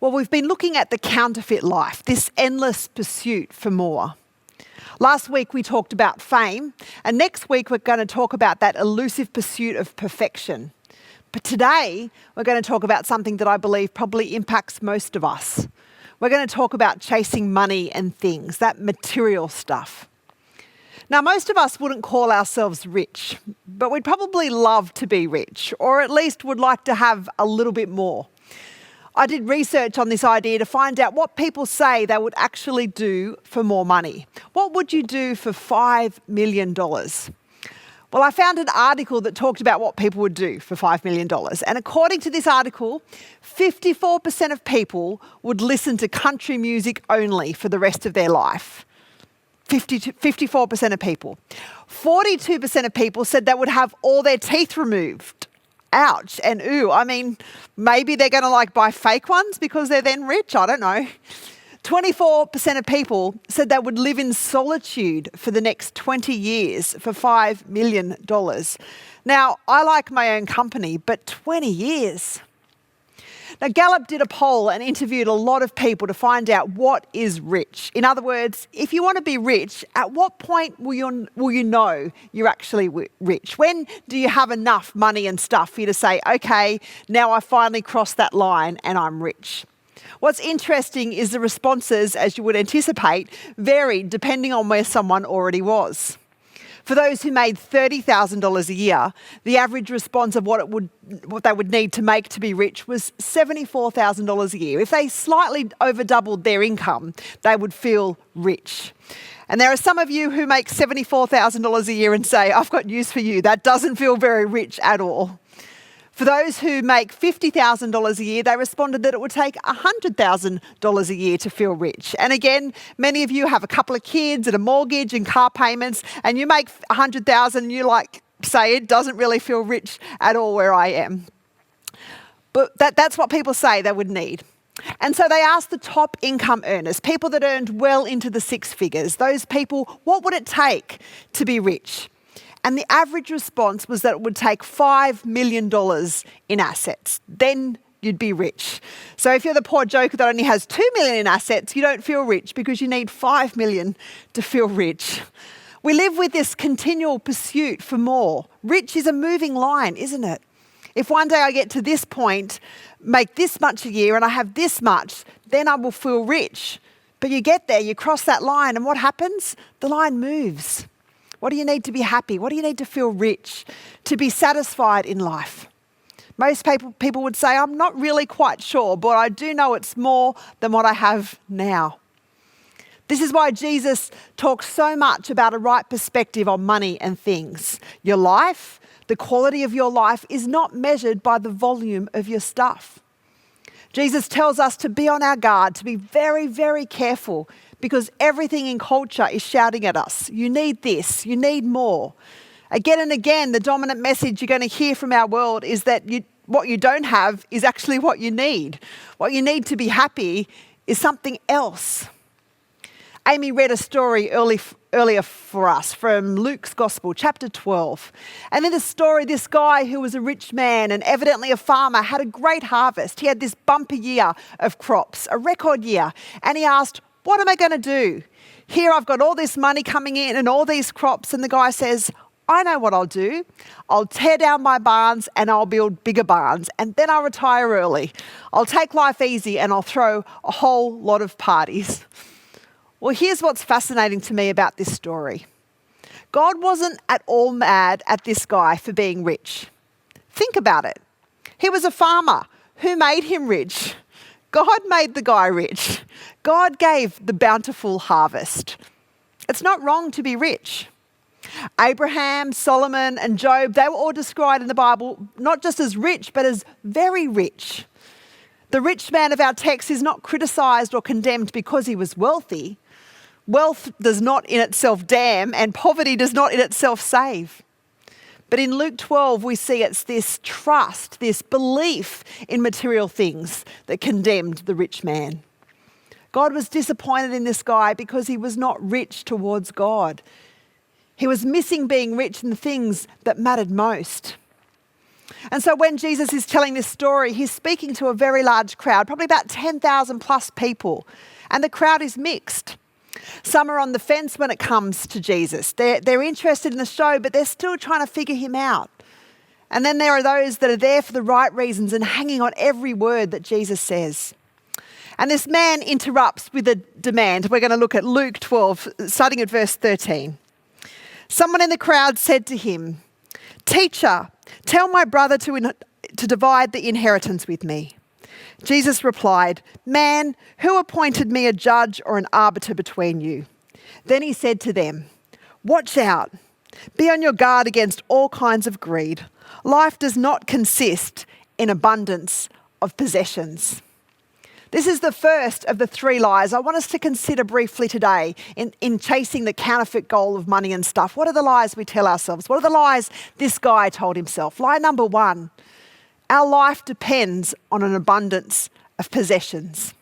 Well, we've been looking at the counterfeit life, this endless pursuit for more. Last week we talked about fame, and next week we're going to talk about that elusive pursuit of perfection. But today we're going to talk about something that I believe probably impacts most of us. We're going to talk about chasing money and things, that material stuff. Now, most of us wouldn't call ourselves rich, but we'd probably love to be rich, or at least would like to have a little bit more. I did research on this idea to find out what people say they would actually do for more money. What would you do for $5 million? Well, I found an article that talked about what people would do for $5 million. And according to this article, 54% of people would listen to country music only for the rest of their life. 54% of people. 42% of people said they would have all their teeth removed. Ouch and ooh. I mean, maybe they're going to buy fake ones because they're then rich. I don't know. 24% of people said they would live in solitude for the next 20 years for $5 million. Now, I like my own company, but 20 years. Now, Gallup did a poll and interviewed a lot of people to find out what is rich. In other words, if you want to be rich, at what point will you know you're actually rich? When do you have enough money and stuff for you to say, okay, now I finally crossed that line and I'm rich? What's interesting is the responses, as you would anticipate, varied depending on where someone already was. For those who made $30,000 a year, the average response of what they would need to make to be rich was $74,000 a year. If they slightly over doubled their income, they would feel rich. And there are some of you who make $74,000 a year and say, I've got news for you, that doesn't feel very rich at all. For those who make $50,000 a year, they responded that it would take $100,000 a year to feel rich. And again, many of you have a couple of kids and a mortgage and car payments, and you make $100,000 and you say it doesn't really feel rich at all where I am. But that's what people say they would need. And so they asked the top income earners, people that earned well into the six figures, those people, what would it take to be rich? And the average response was that it would take $5 million in assets. Then you'd be rich. So if you're the poor joker that only has $2 million in assets, you don't feel rich because you need $5 million to feel rich. We live with this continual pursuit for more. Rich is a moving line, isn't it? If one day I get to this point, make this much a year and I have this much, then I will feel rich. But you get there, you cross that line, and what happens? The line moves. What do you need to be happy? What do you need to feel rich, to be satisfied in life? Most people would say, I'm not really quite sure, but I do know it's more than what I have now. This is why Jesus talks so much about a right perspective on money and things. Your life, the quality of your life, is not measured by the volume of your stuff. Jesus tells us to be on our guard, to be very, very careful, because everything in culture is shouting at us. You need this, you need more. Again and again, the dominant message you're going to hear from our world is that what you don't have is actually what you need. What you need to be happy is something else. Amy read a story earlier for us from Luke's Gospel, chapter 12. And in the story, this guy who was a rich man and evidently a farmer had a great harvest. He had this bumper year of crops, a record year. And he asked, what am I going to do? Here I've got all this money coming in and all these crops. And the guy says, I know what I'll do. I'll tear down my barns and I'll build bigger barns. And then I'll retire early. I'll take life easy and I'll throw a whole lot of parties. Well, here's what's fascinating to me about this story. God wasn't at all mad at this guy for being rich. Think about it. He was a farmer. Who made him rich? God made the guy rich. God gave the bountiful harvest. It's not wrong to be rich. Abraham, Solomon, and Job, they were all described in the Bible not just as rich, but as very rich. The rich man of our text is not criticized or condemned because he was wealthy. Wealth does not in itself damn, and poverty does not in itself save. But in Luke 12, we see it's this trust, this belief in material things that condemned the rich man. God was disappointed in this guy because he was not rich towards God. He was missing being rich in the things that mattered most. And so when Jesus is telling this story, he's speaking to a very large crowd, probably about 10,000 plus people. And the crowd is mixed. Some are on the fence when it comes to Jesus. They're interested in the show, but they're still trying to figure him out. And then there are those that are there for the right reasons and hanging on every word that Jesus says. And this man interrupts with a demand. We're going to look at Luke 12, starting at verse 13. Someone in the crowd said to him, "Teacher, tell my brother to divide the inheritance with me." Jesus replied, "Man, who appointed me a judge or an arbiter between you?" Then he said to them, "Watch out. Be on your guard against all kinds of greed. Life does not consist in abundance of possessions." This is the first of the three lies I want us to consider briefly today in chasing the counterfeit goal of money and stuff. What are the lies we tell ourselves? What are the lies this guy told himself? Lie number one, our life depends on an abundance of possessions.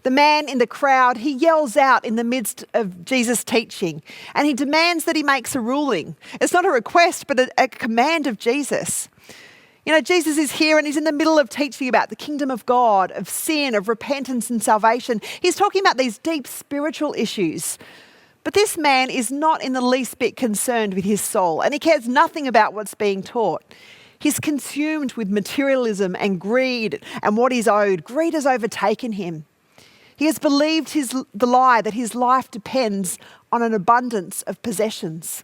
The man in the crowd, he yells out in the midst of Jesus' teaching, and he demands that he makes a ruling. It's not a request, but a command of Jesus. You know, Jesus is here and he's in the middle of teaching about the kingdom of God, of sin, of repentance and salvation. He's talking about these deep spiritual issues. But this man is not in the least bit concerned with his soul, and he cares nothing about what's being taught. He's consumed with materialism and greed and what he's owed. Greed has overtaken him. He has believed the lie that his life depends on an abundance of possessions.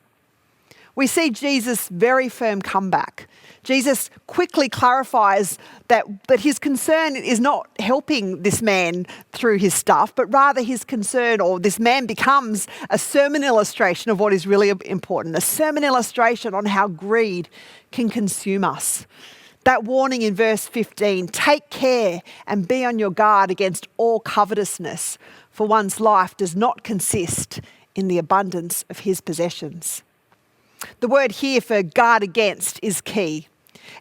We see Jesus' very firm comeback. Jesus quickly clarifies that his concern is not helping this man through his stuff, but rather his concern, or this man becomes a sermon illustration of what is really important, a sermon illustration on how greed can consume us. That warning in verse 15, take care and be on your guard against all covetousness, for one's life does not consist in the abundance of his possessions. The word here for guard against is key.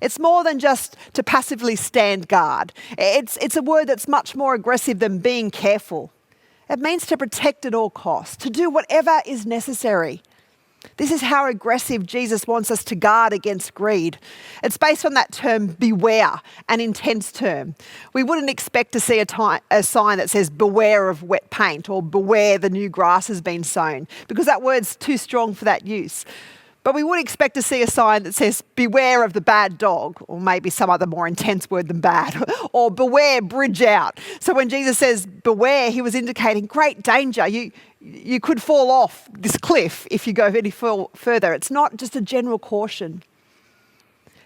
It's more than just to passively stand guard. It's a word that's much more aggressive than being careful. It means to protect at all costs, to do whatever is necessary. This is how aggressive Jesus wants us to guard against greed. It's based on that term, beware, an intense term. We wouldn't expect to see a sign that says, beware of wet paint, or beware the new grass has been sown, because that word's too strong for that use. But we would expect to see a sign that says, beware of the bad dog, or maybe some other more intense word than bad, or beware, bridge out. So when Jesus says beware, he was indicating great danger. You could fall off this cliff if you go any further. It's not just a general caution.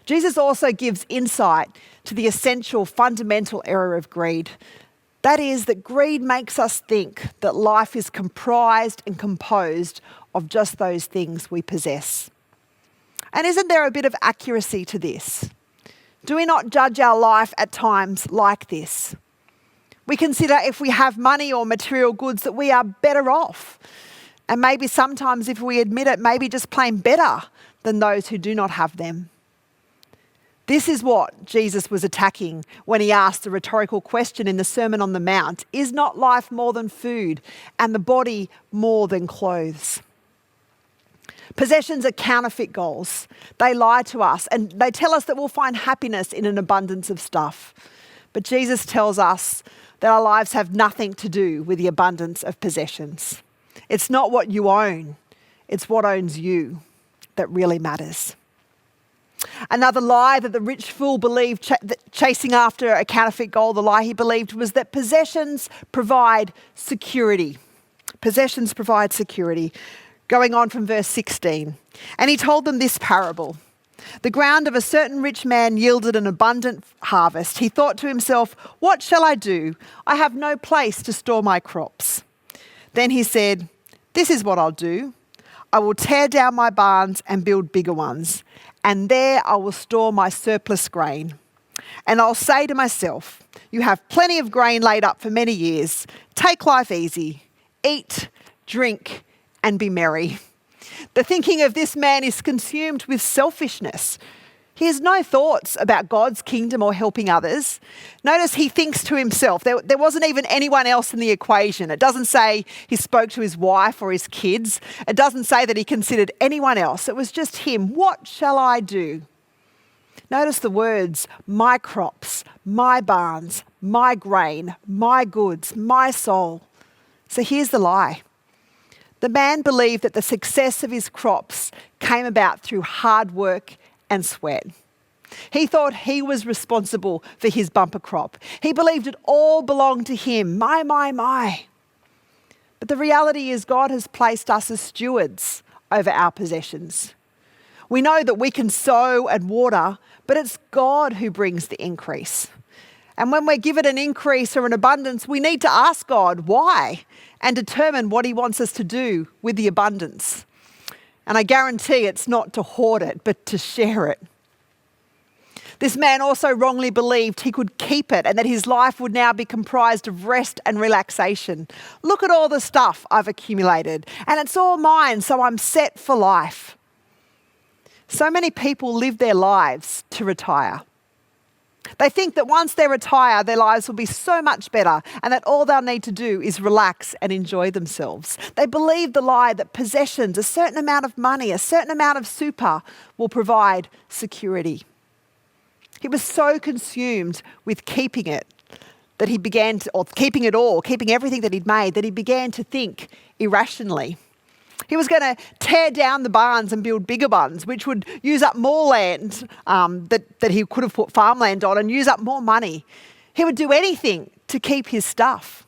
Jesus also gives insight to the essential fundamental error of greed. That is that greed makes us think that life is comprised and composed of just those things we possess. And isn't there a bit of accuracy to this? Do we not judge our life at times like this? We consider if we have money or material goods that we are better off. And maybe sometimes, if we admit it, maybe just plain better than those who do not have them. This is what Jesus was attacking when he asked the rhetorical question in the Sermon on the Mount, is not life more than food and the body more than clothes? Possessions are counterfeit goals. They lie to us and they tell us that we'll find happiness in an abundance of stuff. But Jesus tells us that our lives have nothing to do with the abundance of possessions. It's not what you own, it's what owns you that really matters. Another lie that the rich fool believed, chasing after a counterfeit goal, the lie he believed was that possessions provide security. Possessions provide security. Going on from verse 16. And he told them this parable. The ground of a certain rich man yielded an abundant harvest. He thought to himself, what shall I do? I have no place to store my crops. Then he said, this is what I'll do. I will tear down my barns and build bigger ones, and there I will store my surplus grain. And I'll say to myself, you have plenty of grain laid up for many years. Take life easy. Eat, drink, and be merry. The thinking of this man is consumed with selfishness. He has no thoughts about God's kingdom or helping others. Notice he thinks to himself. There wasn't even anyone else in the equation. It doesn't say he spoke to his wife or his kids. It doesn't say that he considered anyone else. It was just him. What shall I do? Notice the words, my crops, my barns, my grain, my goods, my soul. So here's the lie. The man believed that the success of his crops came about through hard work and sweat. He thought he was responsible for his bumper crop. He believed it all belonged to him. My. But the reality is God has placed us as stewards over our possessions. We know that we can sow and water, but it's God who brings the increase. And when we're given an increase or an abundance, we need to ask God why and determine what he wants us to do with the abundance. And I guarantee it's not to hoard it, but to share it. This man also wrongly believed he could keep it and that his life would now be comprised of rest and relaxation. Look at all the stuff I've accumulated and it's all mine, so I'm set for life. So many people live their lives to retire. They think that once they retire, their lives will be so much better and that all they'll need to do is relax and enjoy themselves. They believe the lie that possessions, a certain amount of money, a certain amount of super will provide security. He was so consumed with keeping it that he began to, or keeping it all, keeping everything that he'd made, that he began to think irrationally. He was going to tear down the barns and build bigger ones, which would use up more land that he could have put farmland on and use up more money. He would do anything to keep his stuff.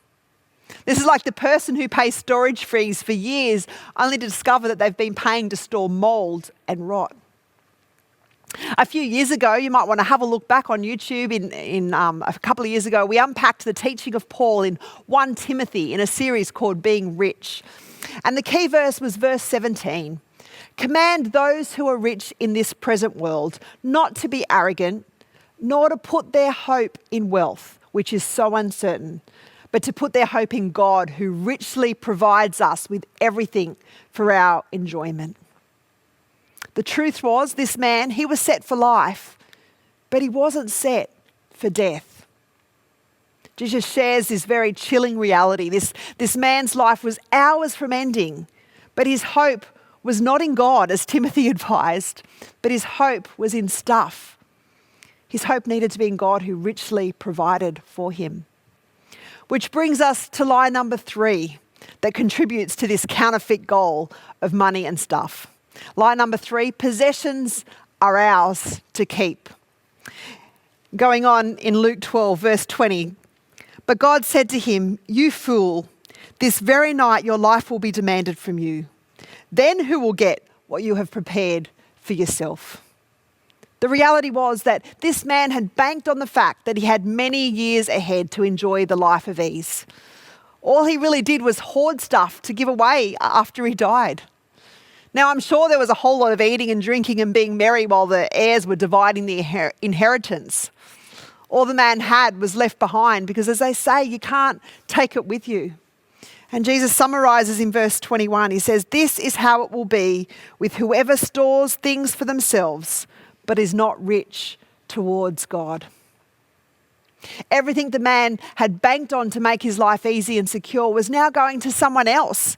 This is like the person who pays storage fees for years only to discover that they've been paying to store mould and rot. A few years ago, you might want to have a look back on YouTube. A couple of years ago, we unpacked the teaching of Paul in 1 Timothy in a series called Being Rich. And the key verse was verse 17. Command those who are rich in this present world not to be arrogant, nor to put their hope in wealth, which is so uncertain, but to put their hope in God, who richly provides us with everything for our enjoyment. The truth was, this man, he was set for life, but he wasn't set for death. Jesus shares this very chilling reality. This man's life was hours from ending, but his hope was not in God, as Timothy advised, but his hope was in stuff. His hope needed to be in God who richly provided for him. Which brings us to lie number 3 that contributes to this counterfeit goal of money and stuff. Lie number 3, possessions are ours to keep. Going on in Luke 12, verse 20. But God said to him, you fool, this very night your life will be demanded from you. Then who will get what you have prepared for yourself? The reality was that this man had banked on the fact that he had many years ahead to enjoy the life of ease. All he really did was hoard stuff to give away after he died. Now, I'm sure there was a whole lot of eating and drinking and being merry while the heirs were dividing the inheritance. All the man had was left behind because, as they say, you can't take it with you. And Jesus summarizes in verse 21. He says, this is how it will be with whoever stores things for themselves, but is not rich towards God. Everything the man had banked on to make his life easy and secure was now going to someone else.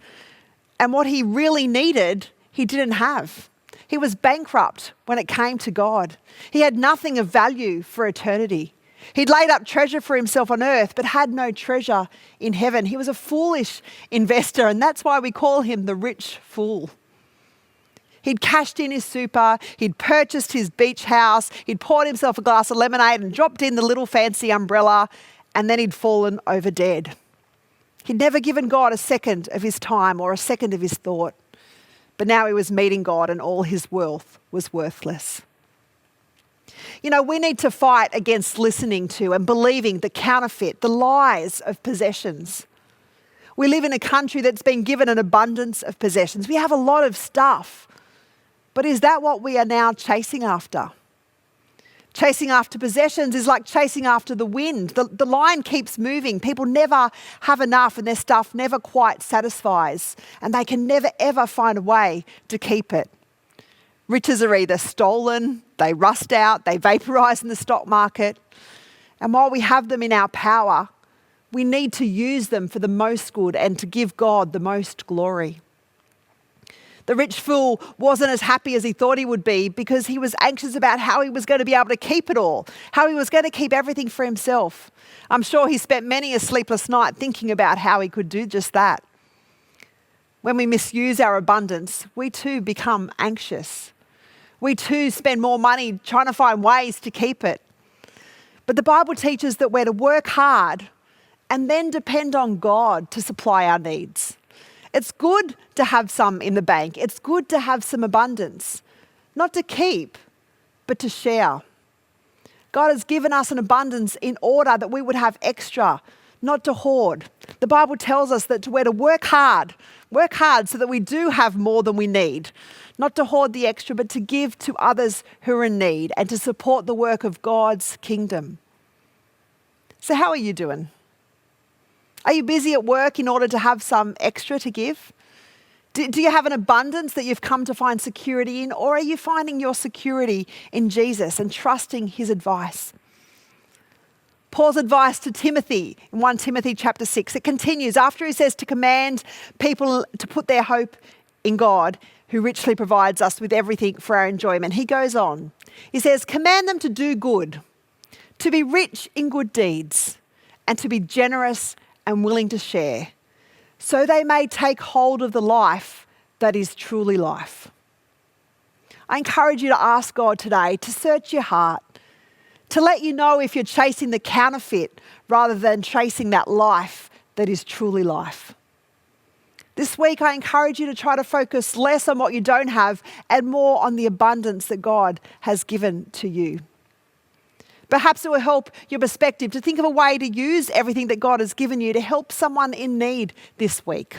And what he really needed, he didn't have. He was bankrupt when it came to God. He had nothing of value for eternity. He'd laid up treasure for himself on earth, but had no treasure in heaven. He was a foolish investor, and that's why we call him the rich fool. He'd cashed in his super, he'd purchased his beach house, he'd poured himself a glass of lemonade and dropped in the little fancy umbrella, and then he'd fallen over dead. He'd never given God a second of his time or a second of his thought. But now he was meeting God and all his wealth was worthless. You know, we need to fight against listening to and believing the counterfeit, the lies of possessions. We live in a country that's been given an abundance of possessions. We have a lot of stuff. But is that what we are now chasing after? Chasing after possessions is like chasing after the wind. The line keeps moving. People never have enough and their stuff never quite satisfies. And they can never, ever find a way to keep it. Riches are either stolen, they rust out, they vaporize in the stock market. And while we have them in our power, we need to use them for the most good and to give God the most glory. The rich fool wasn't as happy as he thought he would be because he was anxious about how he was going to be able to keep it all, how he was going to keep everything for himself. I'm sure he spent many a sleepless night thinking about how he could do just that. When we misuse our abundance, we too become anxious. We too spend more money trying to find ways to keep it. But the Bible teaches that we're to work hard and then depend on God to supply our needs. It's good to have some in the bank. It's good to have some abundance, not to keep, but to share. God has given us an abundance in order that we would have extra, not to hoard. The Bible tells us that we're to work hard so that we do have more than we need, not to hoard the extra, but to give to others who are in need and to support the work of God's kingdom. So how are you doing? Are you busy at work in order to have some extra to give? Do you have an abundance that you've come to find security in, or are you finding your security in Jesus and trusting his advice? Paul's advice to Timothy in 1 Timothy chapter 6, it continues after he says to command people to put their hope in God, who richly provides us with everything for our enjoyment. He goes on. He says, command them to do good, to be rich in good deeds, and to be generous and willing to share, so they may take hold of the life that is truly life. I encourage you to ask God today to search your heart, to let you know if you're chasing the counterfeit rather than chasing that life that is truly life. This week, I encourage you to try to focus less on what you don't have and more on the abundance that God has given to you. Perhaps it will help your perspective to think of a way to use everything that God has given you to help someone in need this week.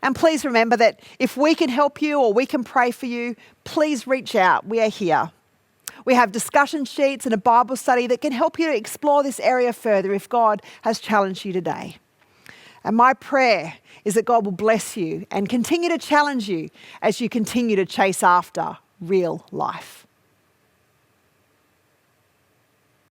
And please remember that if we can help you or we can pray for you, please reach out. We are here. We have discussion sheets and a Bible study that can help you to explore this area further if God has challenged you today. And my prayer is that God will bless you and continue to challenge you as you continue to chase after real life.